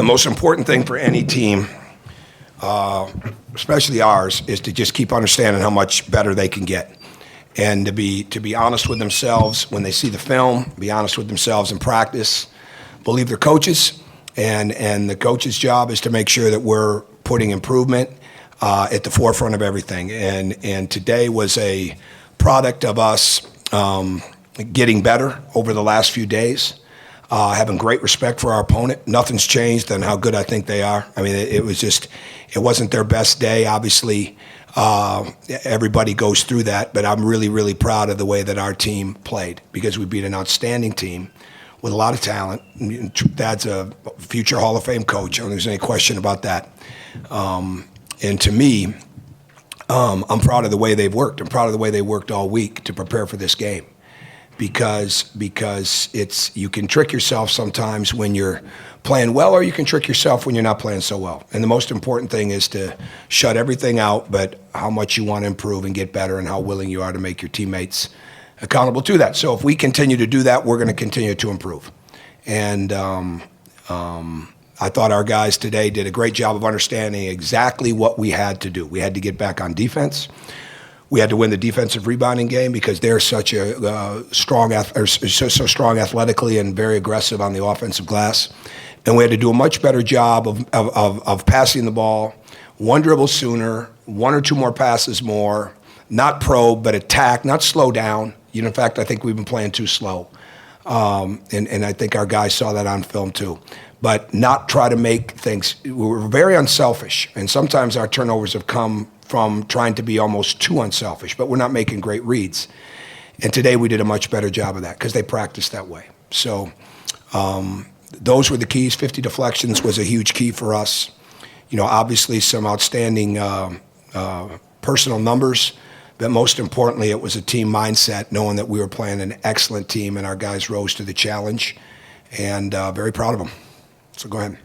most important thing for any team, especially ours, is to just keep understanding how much better they can get, and to be honest with themselves when they see the film, be honest with themselves in practice, believe their coaches, and the coach's job is to make sure that we're putting improvement at the forefront of everything. And today was a product of us getting better over the last few days, having great respect for our opponent. Nothing's changed on how good I think they are. I mean, it wasn't their best day, obviously. Everybody goes through that, but I'm really, really proud of the way that our team played, because we beat an outstanding team with a lot of talent. Dad's a future Hall of Fame coach. I don't think there's any question about that. And to me, I'm proud of the way they've worked. I'm proud of the way they worked all week to prepare for this game, because you can trick yourself sometimes when you're playing well, or you can trick yourself when you're not playing so well. And the most important thing is to shut everything out but how much you want to improve and get better, and how willing you are to make your teammates accountable to that. So if we continue to do that, we're going to continue to improve. And I thought our guys today did a great job of understanding exactly what we had to do. We had to get back on defense. We had to win the defensive rebounding game, because they're such a strong athletically, and very aggressive on the offensive glass. And we had to do a much better job of passing the ball, one dribble sooner, one or two more passes more, not probe, but attack, not slow down. In fact, I think we've been playing too slow. And I think our guys saw that on film too. But not try to make things, we were very unselfish. And sometimes our turnovers have come from trying to be almost too unselfish, but we're not making great reads. And today we did a much better job of that, because they practiced that way. So those were the keys. 50 deflections was a huge key for us. Obviously some outstanding personal numbers, but most importantly, it was a team mindset, knowing that we were playing an excellent team, and our guys rose to the challenge, and very proud of them. So go ahead.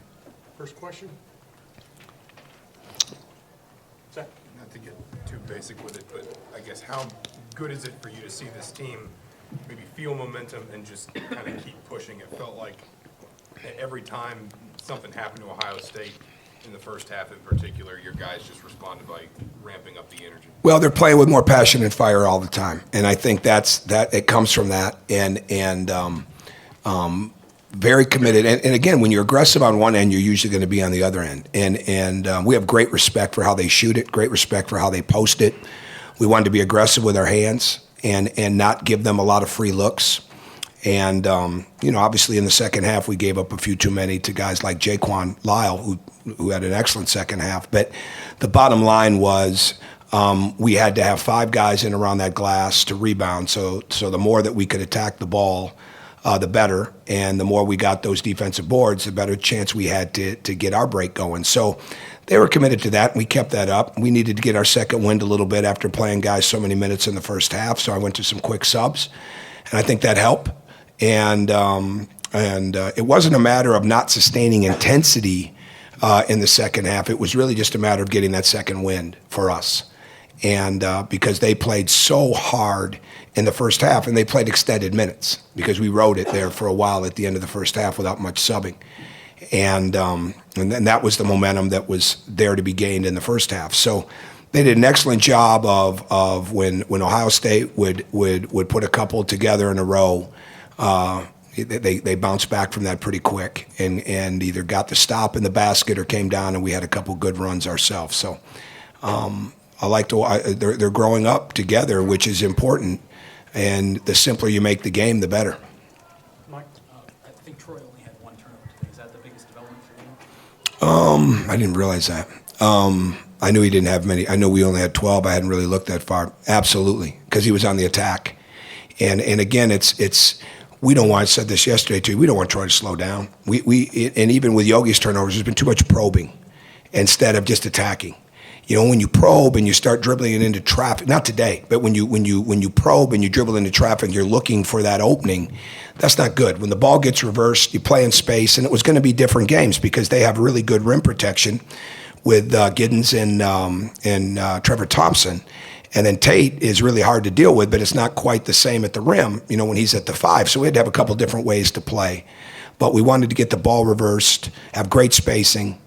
First question. Not to get too basic with it, but I guess how good is it for you to see this team maybe feel momentum and just kind of keep pushing? It felt like every time something happened to Ohio State, in the first half in particular, your guys just responded by ramping up the energy. Well, they're playing with more passion and fire all the time, and I think that it comes from that, and very committed. And again, when you're aggressive on one end, you're usually going to be on the other end. And we have great respect for how they shoot it, great respect for how they post it. We wanted to be aggressive with our hands and not give them a lot of free looks. And obviously in the second half, we gave up a few too many to guys like Jaquan Lyle, who had an excellent second half. But the bottom line was we had to have 5 guys in around that glass to rebound. So the more that we could attack the ball, the better. And the more we got those defensive boards, the better chance we had to get our break going. So they were committed to that, and we kept that up. We needed to get our second wind a little bit after playing guys so many minutes in the first half. So I went to some quick subs, and I think that helped. And it wasn't a matter of not sustaining intensity in the second half. It was really just a matter of getting that second wind for us. And because they played so hard in the first half, and they played extended minutes, because we rode it there for a while at the end of the first half without much subbing. And then that was the momentum that was there to be gained in the first half. So they did an excellent job of when Ohio State would put a couple together in a row, they bounced back from that pretty quick, and either got the stop in the basket or came down, and we had a couple good runs ourselves. So they're growing up together, which is important, and the simpler you make the game, the better. Mike, I think Troy only had 1 turnover today. Is that the biggest development for you? I didn't realize that. I knew he didn't have many. I know we only had 12. I hadn't really looked that far. Absolutely, because he was on the attack. And again, it's we don't want. I said this yesterday too. We don't want Troy to slow down. And even with Yogi's turnovers, there's been too much probing instead of just attacking. When you probe and you start dribbling it into traffic, not today, but when you probe and you dribble into traffic, you're looking for that opening. That's not good. When the ball gets reversed, you play in space, and it was going to be different games because they have really good rim protection with Giddens and Trevor Thompson. And then Tate is really hard to deal with, but it's not quite the same at the rim, when he's at the 5. So we had to have a couple different ways to play. but we wanted to get the ball reversed, have great spacing,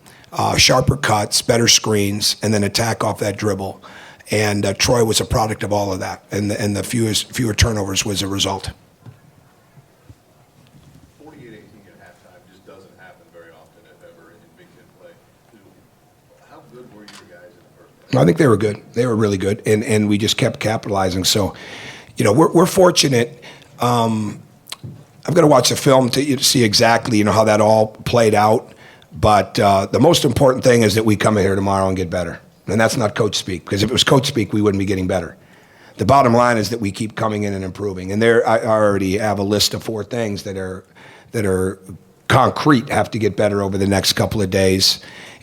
sharper cuts, better screens, and then attack off that dribble. And Troy was a product of all of that, and the fewer turnovers was a result. 48-18 at halftime just doesn't happen very often, if ever, in Big Ten play. How good were you guys in the first half? I think they were good. They were really good, and we just kept capitalizing. So, we're fortunate. I've got to watch the film to see exactly, how that all played out. But the most important thing is that we come in here tomorrow and get better. And that's not coach speak, because if it was coach speak, we wouldn't be getting better. The bottom line is that we keep coming in and improving. And I already have a list of 4 things that are concrete, have to get better over the next couple of days,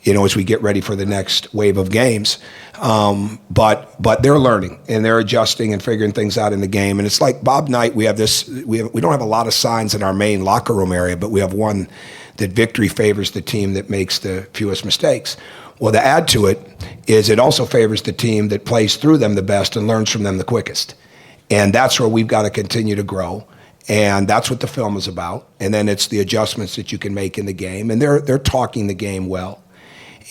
as we get ready for the next wave of games. But they're learning and they're adjusting and figuring things out in the game. And it's like Bob Knight, we don't have a lot of signs in our main locker room area, but we have one that victory favors the team that makes the fewest mistakes. Well, to add to it is it also favors the team that plays through them the best and learns from them the quickest. And that's where we've got to continue to grow. And that's what the film is about. And then it's the adjustments that you can make in the game. And they're talking the game well.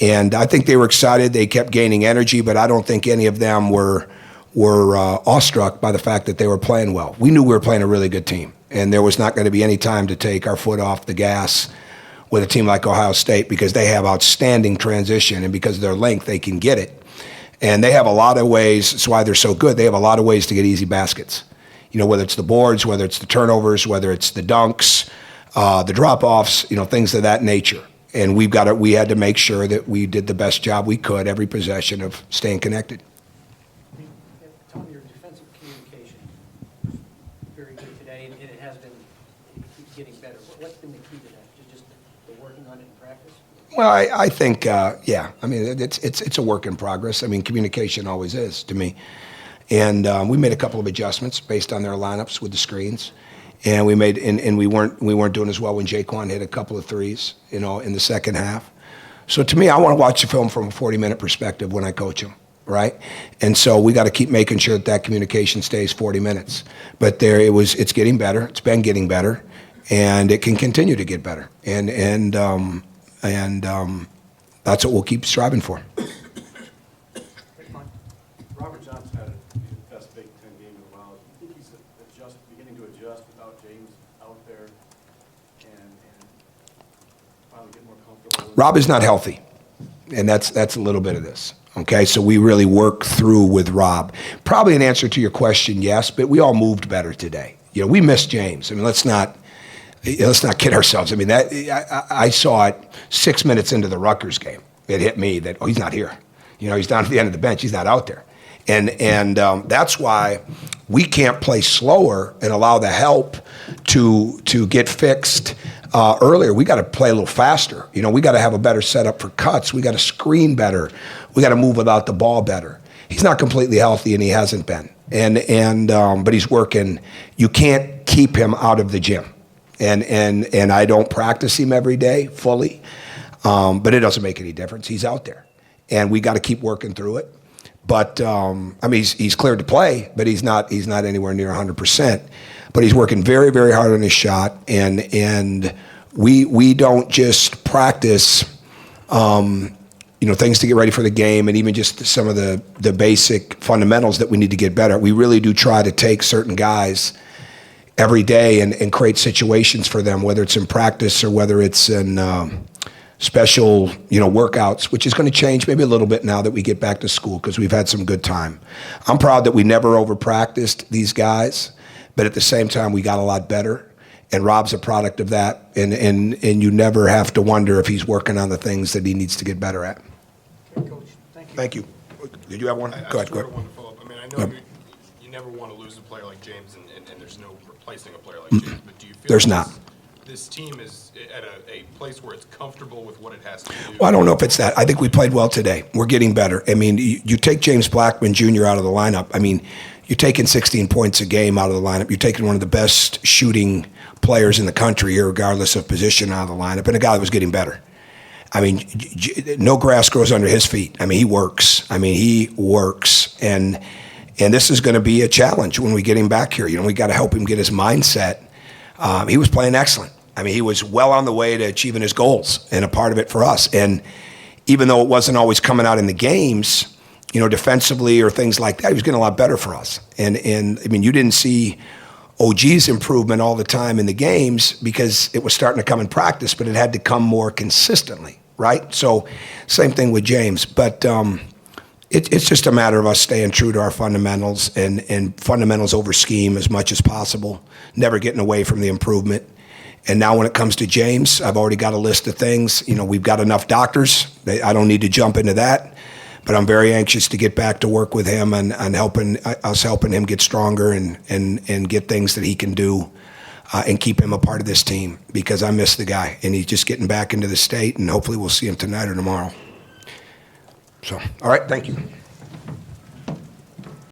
And I think they were excited. They kept gaining energy, but I don't think any of them were awestruck by the fact that they were playing well. We knew we were playing a really good team, and there was not going to be any time to take our foot off the gas with a team like Ohio State, because they have outstanding transition, and because of their length, they can get it. And they have a lot of ways. That's why they're so good. They have a lot of ways to get easy baskets. Whether it's the boards, whether it's the turnovers, whether it's the dunks, the drop-offs, things of that nature. And we had to make sure that we did the best job we could every possession of staying connected. Tom, your defensive communication was very good today, and it has been, it keeps getting better. What's been the key to that? Just the working on it in practice? Well, I think, yeah. I mean, it's a work in progress. I mean, communication always is to me. And we made a couple of adjustments based on their lineups with the screens. And we weren't doing as well when Jaquan hit a couple of threes, in the second half. So to me, I want to watch the film from a 40-minute perspective when I coach them, right? And so we got to keep making sure that communication stays 40 minutes. But it's getting better. It's been getting better, and it can continue to get better. And that's what we'll keep striving for. Robert Johnson had his best Big Ten game in a while. Do you think he's beginning to adjust without James out there and finally get more comfortable? Rob is not healthy, and that's a little bit of this. Okay, so we really work through with Rob. Probably an answer to your question, yes, but we all moved better today. We missed James. I mean, let's not kid ourselves. I mean, I saw it 6 minutes into the Rutgers game. It hit me that, he's not here. He's down at the end of the bench. He's not out there. And that's why we can't play slower and allow the help to get fixed earlier. We got to play a little faster. We got to have a better setup for cuts. We got to screen better. We got to move without the ball better. He's not completely healthy, and he hasn't been. But he's working. You can't keep him out of the gym. And I don't practice him every day fully, but it doesn't make any difference. He's out there, and we got to keep working through it. But he's cleared to play, but he's not anywhere near 100%. But he's working very, very hard on his shot, and we don't just practice, things to get ready for the game, and even just some of the basic fundamentals that we need to get better. We really do try to take certain guys every day and create situations for them, whether it's in practice or whether it's in special, workouts, which is going to change maybe a little bit now that we get back to school, because we've had some good time. I'm proud that we never over-practiced these guys, but at the same time, we got a lot better, and Rob's a product of that, and you never have to wonder if he's working on the things that he needs to get better at. Okay, Coach, thank you. Thank you. Did you have one? Go ahead. One follow-up. I mean, I know you never want to lose a player like James, and there's no replacing a player like James, but do you feel There's not. This team is at a place where it's comfortable with what it has to do? Well, I don't know if it's that. I think we played well today. We're getting better. I mean, you take James Blackman Jr. out of the lineup. I mean, you're taking 16 points a game out of the lineup. You're taking one of the best shooting players in the country, regardless of position, out of the lineup, and a guy that was getting better. I mean, no grass grows under his feet. I mean, he works. And this is going to be a challenge when we get him back here. We got to help him get his mindset. He was playing excellent. I mean, he was well on the way to achieving his goals and a part of it for us. And even though it wasn't always coming out in the games, you know, defensively or things like that, he was getting a lot better for us. And I mean, you didn't see OG's improvement all the time in the games because it was starting to come in practice, but it had to come more consistently, right? So same thing with James. But it's just a matter of us staying true to our fundamentals and fundamentals over scheme as much as possible, never getting away from the improvement. And now when it comes to James, I've already got a list of things. You know, we've got enough doctors. I don't need to jump into that. But I'm very anxious to get back to work with him and helping him get stronger and get things that he can do and keep him a part of this team, because I miss the guy. And he's just getting back into the state, and hopefully we'll see him tonight or tomorrow. So, all right, thank you.